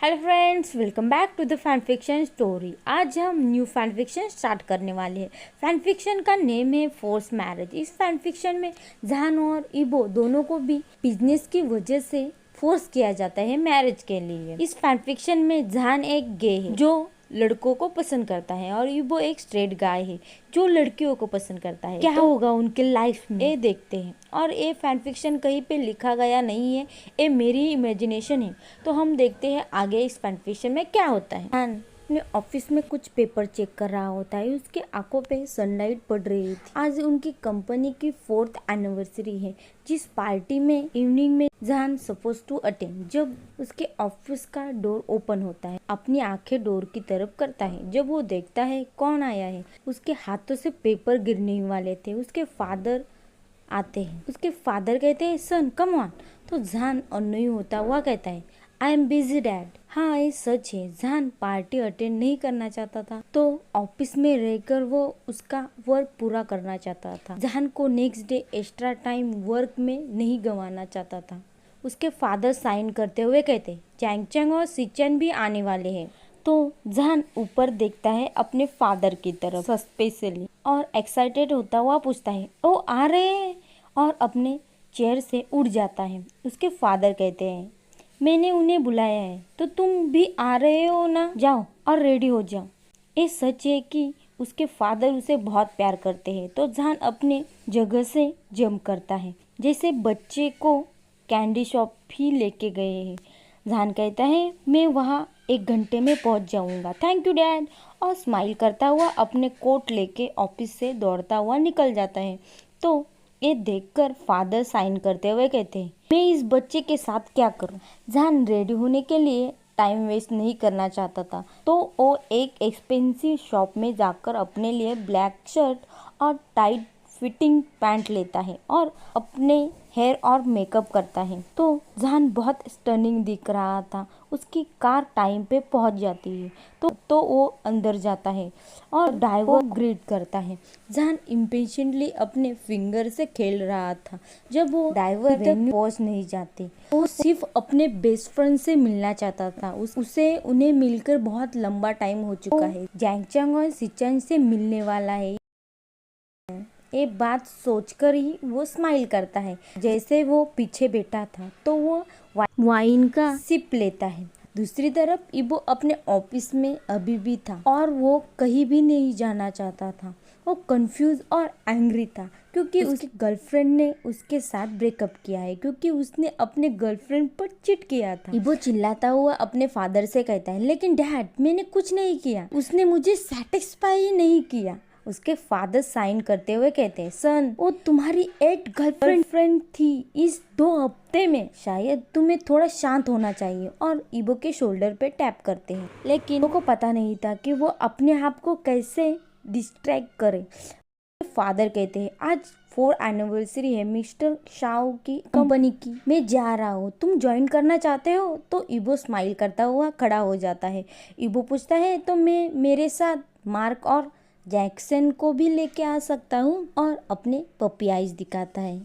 Hello friends, welcome back to the fan fiction story. आज हम new fan fiction start करने वाले हैं। फैन फिक्शन का नेम है फोर्स मैरिज। इस फैन फिक्शन में जहान और इबो दोनों को भी बिजनेस की वजह से फोर्स किया जाता है मैरिज के लिए। इस फैन फिक्शन में जहान एक गे है जो लड़कों को पसंद करता है और इबो एक स्ट्रेट गाय है जो लड़कियों को पसंद करता है। क्या होगा उनके लाइफ में ये देखते हैं। और ये फैन फिक्शन कहीं पे लिखा गया नहीं है, ये मेरी इमेजिनेशन है। तो हम देखते हैं आगे इस फैन फिक्शन में क्या होता है। अपने ऑफिस में कुछ पेपर चेक कर रहा होता है। उसके आंखों पे सनलाइट पड़ रही थी। आज उनकी कंपनी की 4th एनिवर्सरी है, जिस पार्टी में इवनिंग में जहान सपोज टू अटेंड। जब उसके ऑफिस का डोर ओपन होता है, अपनी आंखें डोर की तरफ करता है। जब वो देखता है कौन आया है, उसके हाथों से पेपर गिरने वाले थे। उसके फादर आते हैं। उसके फादर कहते हैं सन कम ऑन। तो जहान और नहीं होता हुआ कहता है आई एम बिजी डैड। हाँ, ये सच है। जहान पार्टी अटेंड नहीं करना चाहता था, तो ऑफिस में रहकर वो उसका वर्क पूरा करना चाहता था। जहान को next day extra time work में नहीं गंवाना चाहता था। उसके फादर साइन करते हुए कहते चैंग चैंग और सिचन भी आने वाले हैं। तो जहान ऊपर देखता है अपने फादर की तरफ सस्पेंसली और एक्साइटेड होता हुआ पूछता है ओ आ रहे हैं, और अपने चेयर से उठ जाता है। उसके फादर कहते हैं मैंने उन्हें बुलाया है तो तुम भी आ रहे हो ना, जाओ और रेडी हो जाओ। ये सच है कि उसके फादर उसे बहुत प्यार करते हैं। तो जहान अपने जगह से जंप करता है जैसे बच्चे को कैंडी शॉप भी लेके गए हैं। जहान कहता है मैं वहाँ 1 घंटे में पहुँच जाऊँगा, थैंक यू डैड, और स्माइल करता हुआ अपने कोट लेके ऑफिस से दौड़ता हुआ निकल जाता है। तो ये देखकर फादर साइन करते हुए कहते हैं मैं इस बच्चे के साथ क्या करूं। जहान रेडी होने के लिए टाइम वेस्ट नहीं करना चाहता था, तो वो एक एक्सपेंसिव शॉप में जाकर अपने लिए ब्लैक शर्ट और टाइट फिटिंग पैंट लेता है और अपने हेयर और मेकअप करता है। तो जहान बहुत स्टनिंग दिख रहा था। उसकी कार टाइम पे पहुंच जाती है। तो वो अंदर जाता है और ड्राइवर ग्रीट करता है। जहान इम्पेशेंटली अपने फिंगर से खेल रहा था। जब वो ड्राइवर तक पहुंच नहीं जाते, वो सिर्फ अपने बेस्ट फ्रेंड से मिलना चाहता था। उसे उन्हें मिलकर बहुत लंबा टाइम हो चुका है। जैंग चैंग और सिचन से मिलने वाला है। ये बात सोचकर ही वो स्माइल करता है। जैसे वो पीछे बैठा था तो वो वाइन का सिप लेता है। दूसरी तरफ इबो अपने ऑफिस में अभी भी था और वो कहीं भी नहीं जाना चाहता था। वो कंफ्यूज और एंग्री था क्योंकि उसकी गर्लफ्रेंड ने उसके साथ ब्रेकअप किया है, क्योंकि उसने अपने गर्लफ्रेंड पर चिट किया था। इबो चिल्लाता हुआ अपने फादर से कहता है लेकिन डैड मैंने कुछ नहीं किया, उसने मुझे सेटिस्फाई ही नहीं किया। उसके फादर साइन करते हुए कहते हैं सन वो तुम्हारी 8 गर्लफ्रेंड थी इस 2 हफ्ते में, शायद तुम्हें थोड़ा शांत होना चाहिए। और इबो के शोल्डर पे टैप करते हैं, लेकिन इबो को पता नहीं था कि वो अपने आप को कैसे डिस्ट्रैक्ट करे। फादर कहते हैं आज 4th एनिवर्सरी है मिस्टर शाओ की कंपनी की, मैं जा रहा हूँ, तुम ज्वाइन करना चाहते हो। तो इबो स्माइल करता हुआ खड़ा हो जाता है। इबो पूछता है तो मैं मेरे साथ मार्क और जैक्सन को भी लेके आ सकता हूँ, और अपने पपी आइज दिखाता है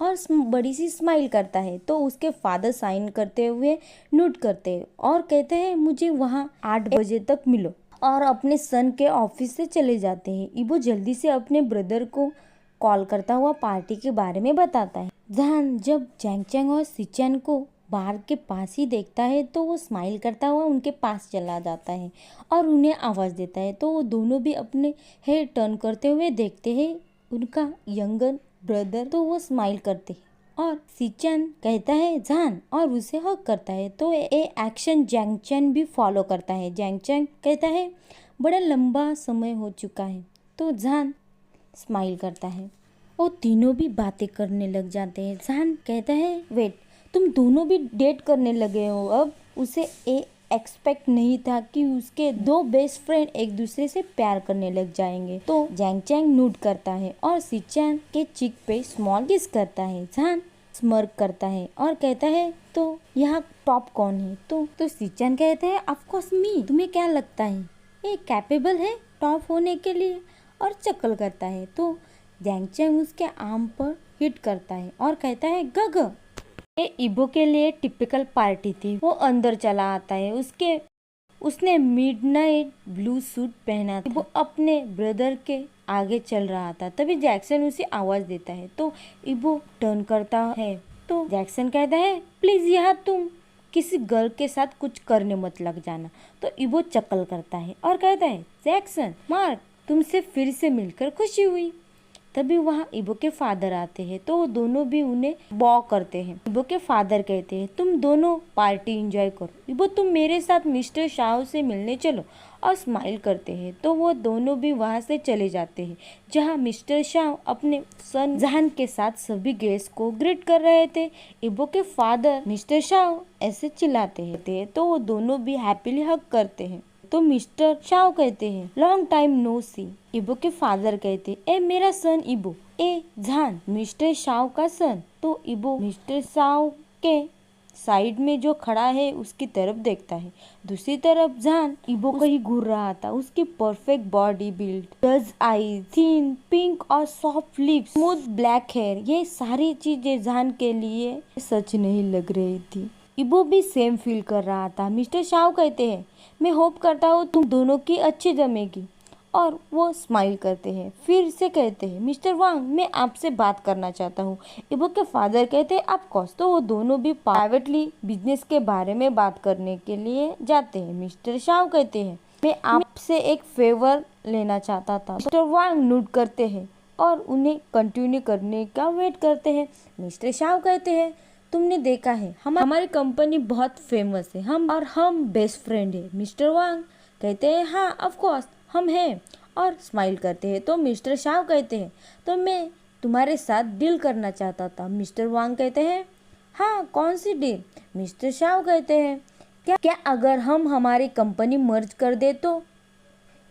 और बड़ी सी स्माइल करता है। तो उसके फादर साइन करते हुए नोट करते हैं और कहते हैं मुझे वहाँ 8 बजे तक मिलो, और अपने सन के ऑफिस से चले जाते हैं। इबो जल्दी से अपने ब्रदर को कॉल करता हुआ पार्टी के बारे में बताता है। जहान जब जैंग चैंग और सिचन को बार के पास ही देखता है तो वो स्माइल करता हुआ उनके पास चला जाता है और उन्हें आवाज़ देता है। तो वो दोनों भी अपने हेयर टर्न करते हुए देखते हैं उनका यंगर ब्रदर। तो वो स्माइल करते हैं और सिचन कहता है जान और उसे हक करता है। तो ये एक्शन जैंग चैंग भी फॉलो करता है। जैंग चैंग कहता है बड़ा लंबा समय हो चुका है। तो जान स्माइल करता है। वो तीनों भी बातें करने लग जाते हैं। जान कहता है वेट, तुम दोनों भी डेट करने लगे हो अब। उसे एक्सपेक्ट नहीं था कि उसके 2 बेस्ट फ्रेंड एक दूसरे से प्यार करने लग जाएंगे। तो जैंग चैंग नोट करता है और सिचन के चिक पे स्मॉल किस करता है। जान स्मर्क करता है और कहता है तो यहाँ टॉप कौन है। तो सिचन कहते हैं ऑफ कोर्स मी, तुम्हें क्या लगता है ये कैपेबल है टॉप होने के लिए, और चक्कर करता है। तो जैंग चैंग उसके आर्म पर हिट करता है और कहता है गग। ये इबो के लिए टिपिकल पार्टी थी। वो अंदर चला आता है, उसने मिडनाइट ब्लू सूट पहना था। वो अपने ब्रदर के आगे चल रहा था, तभी जैक्सन उसे आवाज देता है तो इबो टर्न करता है तो जैक्सन कहता है प्लीज यहाँ तुम किसी गर्ल के साथ कुछ करने मत लग जाना। तो इबो चकल करता है और कहता है जैक्सन मार्क तुमसे फिर से मिलकर खुशी हुई। तभी वहाँ इबो के फादर आते हैं तो वो दोनों भी उन्हें बॉ करते हैं। इबो के फादर कहते हैं तुम दोनों पार्टी एंजॉय करो, इबो तुम मेरे साथ मिस्टर शाह से मिलने चलो, और स्माइल करते हैं तो वो दोनों भी वहाँ से चले जाते हैं जहाँ मिस्टर शाह अपने सन जहान के साथ सभी गेस्ट को ग्रीट कर रहे थे। इबो के फादर मिस्टर शाह ऐसे चिल्लाते हैं तो वो दोनों भी हैप्पीली हग करते हैं। तो मिस्टर शाह कहते हैं लॉन्ग टाइम नो सी। इबो के फादर कहते ए मेरा सन इबो, ए जान मिस्टर शाह का सन। तो इबो मिस्टर शाह के साइड में जो खड़ा है उसकी तरफ देखता है। दूसरी तरफ जान इबो कहीं घूर रहा था। उसकी perfect body build, doe eye, thin pink और soft lips, smooth black hair, ये सारी चीजें जान के लिए सच नहीं लग रही थी। इबो भी सेम फील कर रहा था। मिस्टर शाह कहते हैं मैं होप करता हूँ तुम दोनों की अच्छी जमेगी, और वो स्माइल करते हैं। फिर से कहते हैं मिस्टर वांग मैं आपसे बात करना चाहता हूँ। इबो के फादर कहते हैं ऑफ कोर्स। तो वो दोनों भी प्राइवेटली बिजनेस के बारे में बात करने के लिए जाते हैं। मिस्टर शाह कहते हैं मैं आपसे एक फेवर लेना चाहता था। मिस्टर वांग नोट करते हैं और उन्हें कंटिन्यू करने का वेट करते हैं। मिस्टर शाह कहते हैं तुमने देखा है हमारी कंपनी बहुत फेमस है, हम बेस्ट फ्रेंड है। मिस्टर वांग कहते हैं हाँ ऑफ कोर्स हम हैं, और स्माइल करते हैं। तो मिस्टर शाह कहते हैं तो मैं तुम्हारे साथ डील करना चाहता था। मिस्टर वांग कहते हैं हाँ कौन सी डील। मिस्टर शाह कहते हैं क्या अगर हम हमारी कंपनी मर्ज कर दे तो।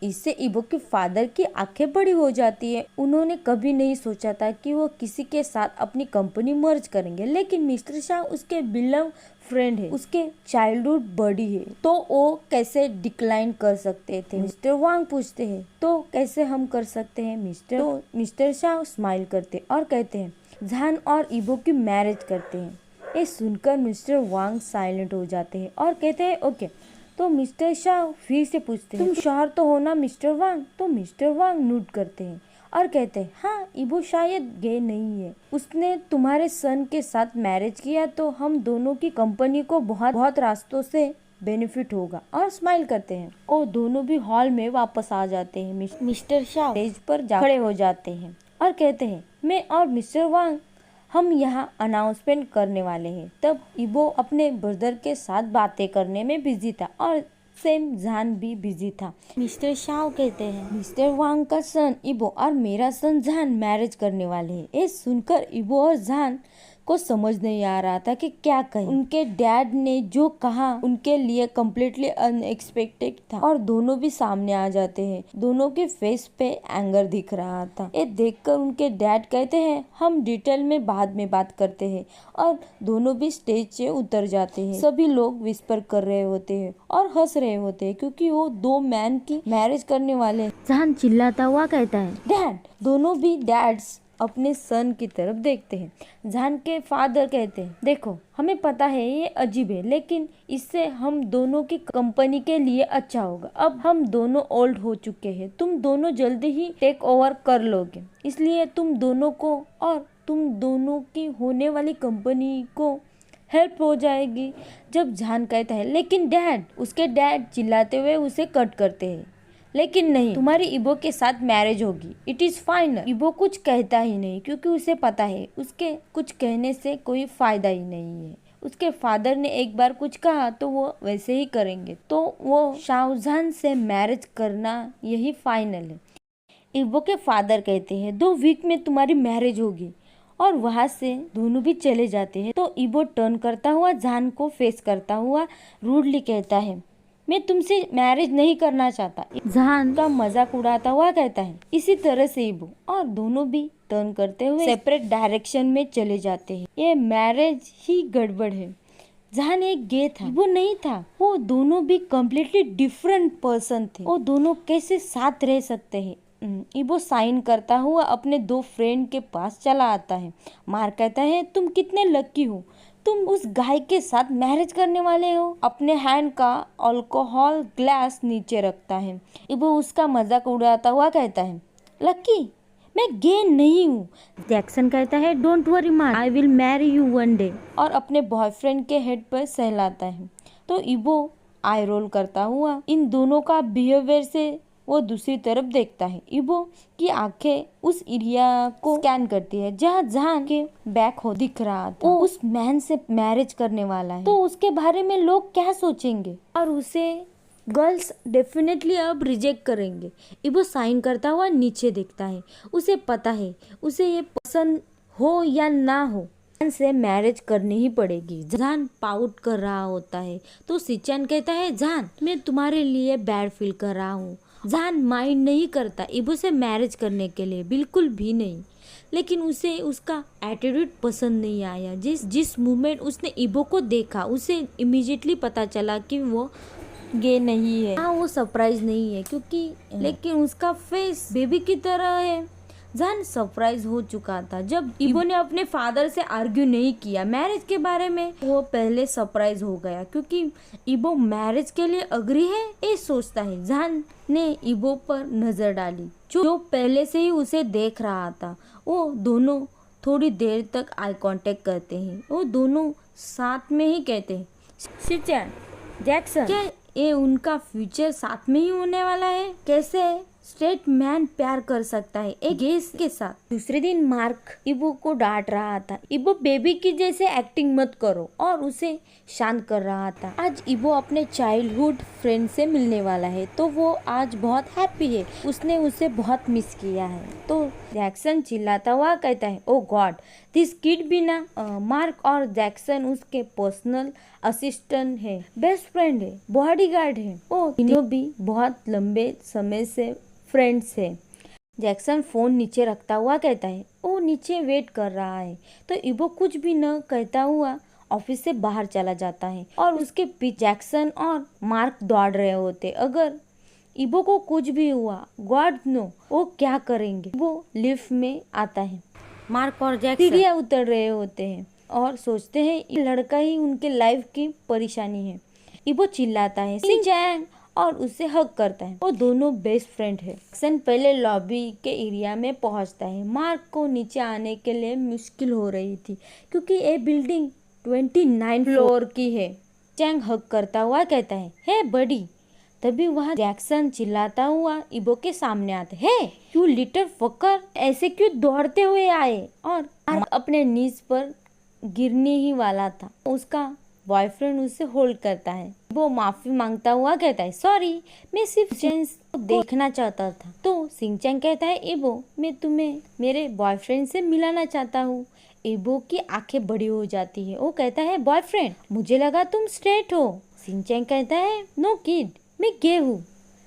इससे इबो के फादर की आंखें बड़ी हो जाती है। उन्होंने कभी नहीं सोचा था कि वो किसी के साथ अपनी कंपनी मर्ज करेंगे, लेकिन मिस्टर शाह उसके बिलव फ्रेंड है, उसके चाइल्डहुड बडी है, तो वो कैसे डिक्लाइन कर सकते थे। मिस्टर वांग पूछते हैं तो कैसे हम कर सकते हैं मिस्टर शाह स्माइल करते और कहते हैं जान और इबो की मैरिज करते हैं। ये सुनकर मिस्टर वांग साइलेंट हो जाते हैं और कहते हैं ओके। तो मिस्टर शाह फिर से पूछते हैं तुम श्योर तो हो ना मिस्टर वांग। तो मिस्टर वांग नोट करते हैं और कहते हैं हाँ इबो शायद गे नहीं है, उसने तुम्हारे सन के साथ मैरिज किया तो हम दोनों की कंपनी को बहुत रास्तों से बेनिफिट होगा, और स्माइल करते हैं। और दोनों भी हॉल में वापस आ जाते हैं। मिस्टर शाह स्टेज पर खड़े हो जाते हैं और कहते हैं मैं और मिस्टर वांग हम यहाँ अनाउंसमेंट करने वाले हैं। तब इबो अपने ब्रदर के साथ बातें करने में बिजी था और सेम जान भी बिजी था। मिस्टर शाह कहते हैं मिस्टर वांग का सन इबो और मेरा सन जान मैरिज करने वाले हैं। ये सुनकर इबो और जान को समझ नहीं आ रहा था कि क्या कहें। उनके डैड ने जो कहा उनके लिए कम्प्लीटली अनएक्सपेक्टेड था, और दोनों भी सामने आ जाते हैं। दोनों के फेस पे एंगर दिख रहा था। ये देखकर उनके डैड कहते हैं हम डिटेल में बाद में बात करते हैं, और दोनों भी स्टेज से उतर जाते हैं। सभी लोग विस्पर कर रहे होते हैं और हंस रहे होते हैं क्योंकि वो दो मैन की मैरिज करने वाले हैं। जान चिल्लाता हुआ कहता है डैड। दोनों भी डैड्स अपने सन की तरफ देखते हैं। जान के फादर कहते हैं देखो हमें पता है ये अजीब है, लेकिन इससे हम दोनों की कंपनी के लिए अच्छा होगा। अब हम दोनों ओल्ड हो चुके हैं, तुम दोनों जल्दी ही टेक ओवर कर लोगे, इसलिए तुम दोनों को और तुम दोनों की होने वाली कंपनी को हेल्प हो जाएगी। जब जान कहता है लेकिन डैड, उसके डैड चिल्लाते हुए उसे कट करते हैं लेकिन नहीं, तुम्हारी इबो के साथ मैरिज होगी, इट इज फाइनल। इबो कुछ कहता ही नहीं क्योंकि उसे पता है उसके कुछ कहने से कोई फायदा ही नहीं है। उसके फादर ने एक बार कुछ कहा तो वो वैसे ही करेंगे, तो वो शाहजहान से मैरिज करना यही फाइनल है। इबो के फादर कहते हैं 2 वीक में तुम्हारी मैरिज होगी, और वहाँ से दोनों भी चले जाते हैं। तो इबो टर्न करता हुआ जान को फेस करता हुआ रूडली कहता है मैं तुमसे मैरिज नहीं करना चाहता। जान का मजाक उड़ाता हुआ कहता है इसी तरह से इबो और दोनों भी टर्न करते हुए सेपरेट डायरेक्शन में चले जाते हैं। ये मैरिज ही गड़बड़ है। जान एक गे था, इबो नहीं था। वो दोनों भी कम्प्लीटली डिफरेंट पर्सन थे। वो दोनों कैसे साथ रह सकते हैं। इबो साइन करता हुआ अपने 2 फ्रेंड के पास चला आता है। मार्क कहता है तुम कितने लकी हो, तुम उस गाय के साथ मैरिज करने वाले हो। अपने हैंड का अल्कोहल ग्लास नीचे रखता है। इबो उसका मजाक उड़ाता हुआ कहता है, लकी मैं गे नहीं हूँ। जैक्सन कहता है, डोंट वरी माँ, I will marry you one day, और अपने बॉयफ्रेंड के हेड पर सहलाता है। तो इबो आई रोल करता हुआ इन दोनों का बिहेवियर से वो दूसरी तरफ देखता है। इबो की आंखें उस एरिया को स्कैन करती है जहाँ जान के बैक हो दिख रहा था। वो उस मैन से मैरिज करने वाला है, तो उसके बारे में लोग क्या सोचेंगे और उसे गर्ल्स डेफिनेटली अब रिजेक्ट करेंगे। इबो साइन करता हुआ नीचे देखता है। उसे पता है उसे ये पसंद हो या ना हो, जान से मैरिज करनी ही पड़ेगी। जान पाउट कर रहा होता है तो सिचन कहता है, जान मैं तुम्हारे लिए बैड फील कर रहा हूँ। जान माइंड नहीं करता इबो से मैरिज करने के लिए, बिल्कुल भी नहीं, लेकिन उसे उसका एटीट्यूड पसंद नहीं आया। जिस मोमेंट उसने इबो को देखा उसे इमीडिएटली पता चला कि वो गे नहीं है। हाँ, वो सरप्राइज नहीं है क्योंकि लेकिन उसका फेस बेबी की तरह है। जान सरप्राइज हो चुका था जब इबो ने अपने फादर से आर्ग्यू नहीं किया मैरिज के बारे में। वो पहले सरप्राइज हो गया क्योंकि इबो मैरिज के लिए अग्री है ये सोचता है। जान ने इबो पर नजर डाली जो पहले से ही उसे देख रहा था। वो दोनों थोड़ी देर तक आई कांटेक्ट करते हैं। वो दोनों साथ में ही कहते हैं, सिचन जैक्सन, क्या ये उनका फ्यूचर साथ में ही होने वाला है? कैसे स्ट्रेट मैन प्यार कर सकता है एक गेस के साथ? दूसरे दिन मार्क इबो को डांट रहा था, इबो बेबी की जैसे एक्टिंग मत करो, और उसे शांत कर रहा था। आज इबो अपने चाइल्डहुड फ्रेंड से मिलने वाला है तो वो आज बहुत हैप्पी है। उसने उसे बहुत मिस किया है। तो जैक्सन चिल्लाता हुआ कहता है, ओ गॉड दिस किड भी ना। मार्क और जैक्सन उसके पर्सनल असिस्टेंट है, बेस्ट फ्रेंड है, बॉडीगार्ड है। वो तीनों भी बहुत लंबे समय से फ्रेंड्स है। जैक्सन फोन नीचे रखता हुआ कहता है, वो नीचे वेट कर रहा है। तो इबो कुछ भी न कहता हुआ ऑफिस से बाहर चला जाता है और उसके पीछे जैक्सन और मार्क दौड़ रहे होते। अगर इबो को कुछ भी हुआ, गॉड नो वो क्या करेंगे। वो लिफ्ट में आता है। मार्क और जैक्सन सीढ़ियां उतर रहे होते हैं और सोचते हैं ये लड़का ही उनके लाइफ की परेशानी है। इबो चिल्लाता है, सिंचैन, और उसे हग करता है। वो दोनों बेस्ट फ्रेंड है। जैक्सन पहले लॉबी के एरिया में पहुंचता है। मार्क को नीचे आने के लिए मुश्किल हो रही थी क्योंकि ये बिल्डिंग 29 फ्लोर की है। चैंग हग करता हुआ कहता है, हे बडी। तभी वहाँ जैक्सन चिल्लाता हुआ इबो के सामने आता है, हे यू लिटिल फकर, ऐसे क्यों दौड़ते हुए आए? और मार्क अपने नीज पर गिरने ही वाला था। उसका बॉयफ्रेंड उसे होल्ड करता है। वो माफी मांगता हुआ कहता है, सॉरी मैं सिर्फ जेंस को देखना चाहता था। तो सिंचैन कहता है, इबो मैं तुम्हें मेरे बॉयफ्रेंड से मिलाना चाहता हूँ। इबो की आंखें बड़ी हो जाती है। वो कहता है, बॉयफ्रेंड, मुझे लगा तुम स्ट्रेट हो। सिंचैन कहता है, नो किड, मैं गे हूँ,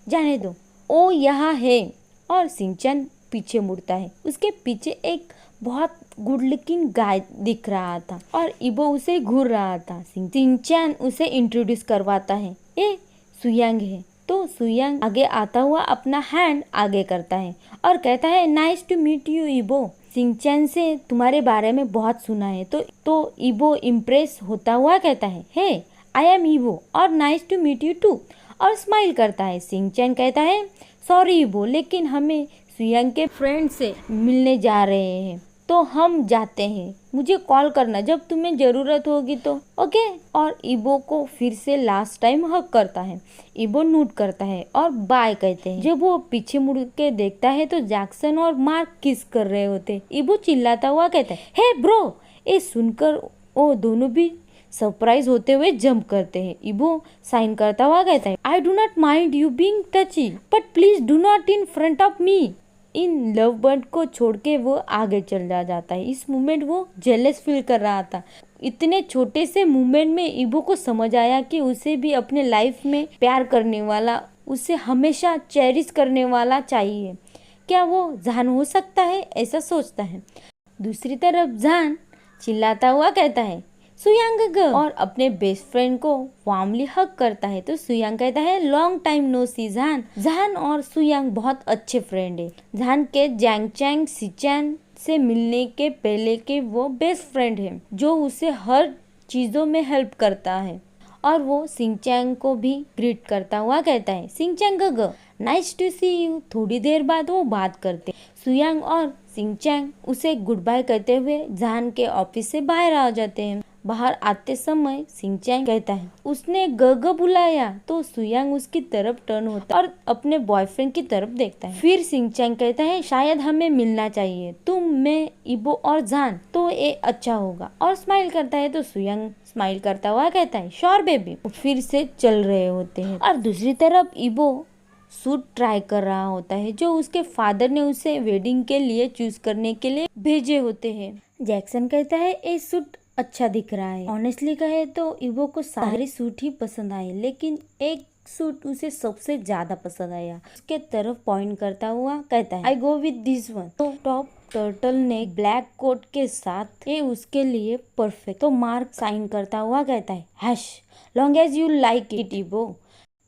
जाने दो। ओ यहाँ है। और सिंचैन पीछे मुड़ता है। उसके पीछे एक बहुत गुड लुकिंग गाय दिख रहा था और इबो उसे घूर रहा था। सिंचैन उसे इंट्रोड्यूस करवाता है, ये सुयांग है। तो सुयांग आगे आता हुआ अपना हैंड आगे करता है और कहता है, नाइस टू मीट यू इबो, सिंचैन से तुम्हारे बारे में बहुत सुना है। तो इबो इम्प्रेस होता हुआ कहता है, हे आई एम इबो और nice to meet you too, और स्माइल करता है। सिंचैन कहता है, सॉरी इबो, लेकिन हमें सुयांग के फ्रेंड से मिलने जा रहे हैं तो हम जाते हैं, मुझे कॉल करना जब तुम्हें जरूरत होगी तो, ओके। और इबो को फिर से लास्ट टाइम हक करता है। इबो नोट करता है और बाय कहते हैं। जब वो पीछे मुड़ के देखता है तो जैक्सन और मार्क किस कर रहे होते। इबो चिल्लाता हुआ कहता है, हे ब्रो। ये सुनकर वो दोनों भी सरप्राइज होते हुए जंप करते हैं। इबो साइन करता हुआ कहता है, I do not mind you being टची, but please do not in front of me. In love bird को छोड़ के वो आगे चल जाता है। इस मोमेंट वो जेलस फील कर रहा था। इतने छोटे से मोमेंट में इबो को समझ आया कि उसे भी अपने लाइफ में प्यार करने वाला, उसे हमेशा चेरिश करने वाला चाहिए। क्या वो जान हो सकता है? ऐसा सोचता है। दूसरी तरफ जान चिल्लाता हुआ कहता है, सुयांग, और अपने बेस्ट फ्रेंड को वार्मली हग करता है। तो सुयांग कहता है, लॉन्ग टाइम नो सी जान। जान और सुयांग बहुत अच्छे फ्रेंड है। जान के जैंगचैंग सिचैन से मिलने के पहले के वो बेस्ट फ्रेंड है, जो उसे हर चीज़ों में हेल्प करता है। और वो सिंचैंग को भी ग्रीट करता हुआ कहता है, सिंचैंग गग, नाइस टू सी यू। थोड़ी देर बाद वो बात करते, सुयांग और सिंचैंग उसे गुड बाय कहते हुए जहान के ऑफिस से बाहर आ जाते हैं। बाहर आते समय सिंचैंग कहता है, उसने गग बुलाया। तो सुयांग उसकी तरफ टर्न होता है और अपने बॉयफ्रेंड की तरफ देखता है। फिर सिंचैंग कहता है, शायद हमें मिलना चाहिए, तुम, मैं, इबो और जान, तो ये अच्छा होगा। और स्माइल करता है। तो सुयांग स्माइल करता हुआ कहता है, श्योर बेबी। फिर से चल रहे होते हैं और दूसरी तरफ इबो सूट ट्राई कर रहा होता है जो उसके फादर ने उसे वेडिंग के लिए चूज करने के लिए भेजे होते हैं। जैक्सन कहता है, ये सूट अच्छा दिख रहा है। ऑनेस्टली कहे तो इबो को सारे सूट ही पसंद आए, लेकिन एक सूट उसे सबसे ज्यादा पसंद आया। उसके तरफ पॉइंट करता हुआ कहता है, I go with this one. तो top turtle neck black coat के साथ ये उसके लिए परफेक्ट। तो मार्क साइन करता हुआ कहता है, as long as you like it इबो।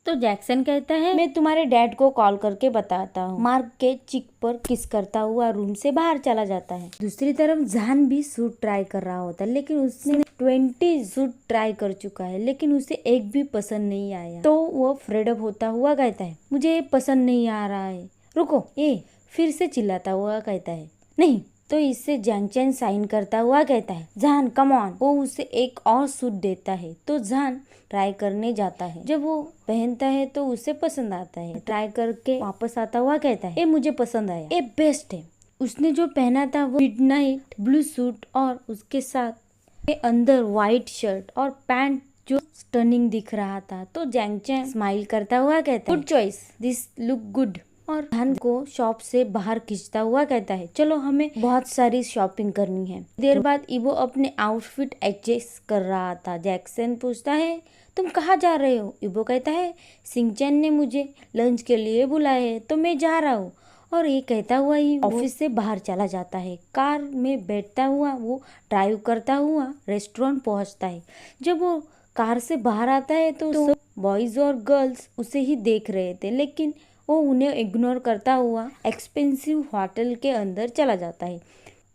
तो जैक्सन कहता है, मैं तुम्हारे डैड को कॉल करके बताता हूँ। मार्क के चिक पर किस करता हुआ रूम से बाहर चला जाता है। दूसरी तरफ जान भी सूट ट्राई कर रहा होता है, लेकिन उसने 20 सूट ट्राई कर चुका है, लेकिन उसे एक भी पसंद नहीं आया। तो वो फ्रेडअप होता हुआ कहता है, मुझे पसंद नहीं आ रहा है, रुको। ये फिर से चिल्लाता हुआ कहता है, नहीं। तो इससे जैंगचैन साइन करता हुआ कहता है, जान कम ऑन। वो उसे एक और सूट देता है। तो जान ट्राई करने जाता है। जब वो पहनता है तो उसे पसंद आता है। ट्राई करके वापस आता हुआ कहता है, ये मुझे पसंद आया, ये बेस्ट है। उसने जो पहना था वो मिडनाइट ब्लू सूट और उसके साथ के अंदर व्हाइट शर्ट और पैंट जो स्टनिंग दिख रहा था। तो जैंगचैन स्माइल करता हुआ कहता है, good choice, this look good. और धन को शॉप से बाहर खींचता हुआ कहता है, चलो हमें बहुत सारी शॉपिंग करनी है। देर बाद इबो अपने आउटफिट एडजस्ट कर रहा था। जैक्सन पूछता है, तुम कहाँ जा रहे हो? इबो कहता है, सिंचैन ने मुझे लंच के लिए बुलाया है तो मैं जा रहा हूँ। और ये कहता हुआ ही ऑफिस से बाहर चला जाता है। कार में बैठता हुआ वो ड्राइव करता हुआ रेस्टोरेंट पहुँचता है। जब वो कार से बाहर आता है तो सब बॉयज और गर्ल्स उसे ही देख रहे थे, लेकिन वो उन्हें इग्नोर करता हुआ एक्सपेंसिव होटल के अंदर चला जाता है।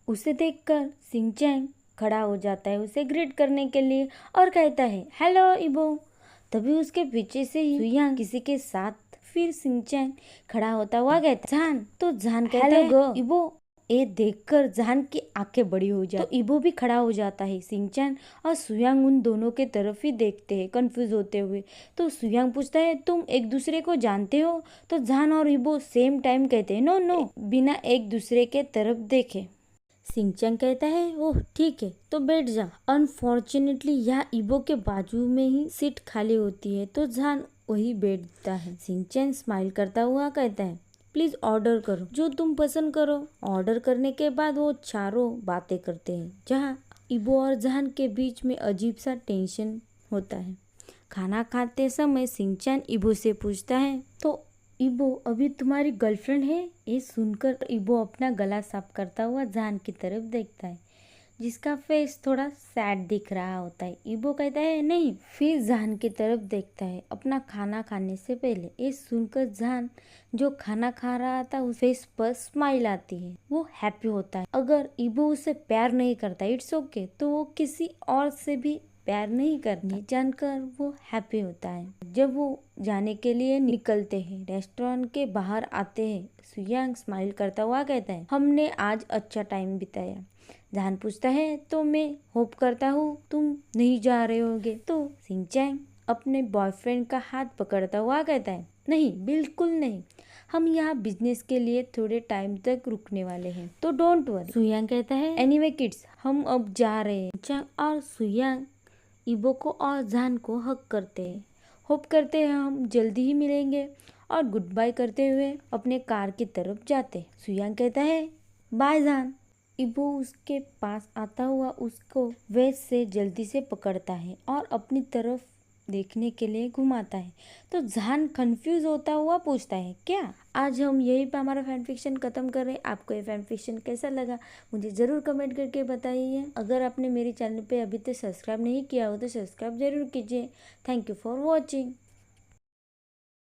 उसे देखकर सिंचैन खड़ा हो जाता है उसे ग्रीट करने के लिए और कहता है, हेलो इबो। तभी उसके पीछे से सुयांग किसी के साथ। फिर सिंचैन खड़ा होता हुआ कहता है, जान। तो जान कहता है, इबो। ये देखकर जान की आंखें बड़ी हो जाती। तो इबो भी खड़ा हो जाता है। सिंचैन और सुयांग उन दोनों के तरफ ही देखते हैं कंफ्यूज होते हुए। तो सुयांग पूछता है, तुम एक दूसरे को जानते हो? तो जान और इबो सेम टाइम कहते हैं, नो नो, बिना एक दूसरे के तरफ देखे। सिंचैन कहता है, ओह ठीक है, तो बैठ जा। अनफॉर्चुनेटली यहाँ इबो के बाजू में ही सीट खाली होती है, तो जान वही बैठता है। सिंचैन स्माइल करता हुआ कहता है, प्लीज ऑर्डर करो जो तुम पसंद करो। ऑर्डर करने के बाद वो चारों बातें करते हैं, जहाँ इबो और जान के बीच में अजीब सा टेंशन होता है। खाना खाते समय सिंचैन इबो से पूछता है, तो इबो अभी तुम्हारी गर्लफ्रेंड है? ये सुनकर इबो अपना गला साफ करता हुआ जान की तरफ देखता है, जिसका फेस थोड़ा सैड दिख रहा होता है। इबो कहता है, नहीं। फिर जान की तरफ देखता है अपना खाना खाने से पहले। ये सुनकर जान जो खाना खा रहा था उस फेस पर स्माइल आती है, वो हैप्पी होता है। अगर इबो उसे प्यार नहीं करता, इट्स ओके, तो वो किसी और से भी प्यार नहीं करने जानकर वो हैप्पी होता है। जब वो जाने के लिए निकलते हैं, रेस्टोरेंट के बाहर आते हैं, सुयांग स्माइल करता हुआ कहता है, हमने आज अच्छा टाइम बिताया। जान पूछता है, तो मैं होप करता हूँ तुम नहीं जा रहे होगे। तो सिंचैन अपने बॉयफ्रेंड का हाथ पकड़ता हुआ कहता है, नहीं, बिल्कुल नहीं, हम यहाँ बिजनेस के लिए थोड़े टाइम तक रुकने वाले हैं, तो डोंट वरी। सुयांग कहता है, एनीवे किड्स, हम अब जा रहे हैं। सिंचैन और सुयांग इबो को और जान को हक करते हैं। होप करते हैं हम जल्दी ही मिलेंगे। और गुड बाय करते हुए अपने कार की तरफ जाते। सुयांग कहता है, बाय जान। इबो उसके पास आता हुआ उसको वेस्ट से जल्दी से पकड़ता है और अपनी तरफ देखने के लिए घुमाता है। तो जान कंफ्यूज होता हुआ पूछता है, क्या? आज हम यहीं पे हमारा फैन फिक्शन खत्म कर रहे हैं। आपको ये फैन फिक्शन कैसा लगा मुझे ज़रूर कमेंट करके बताइए। अगर आपने मेरे चैनल पे अभी तक सब्सक्राइब नहीं किया हो तो सब्सक्राइब जरूर कीजिए। Thank you for watching.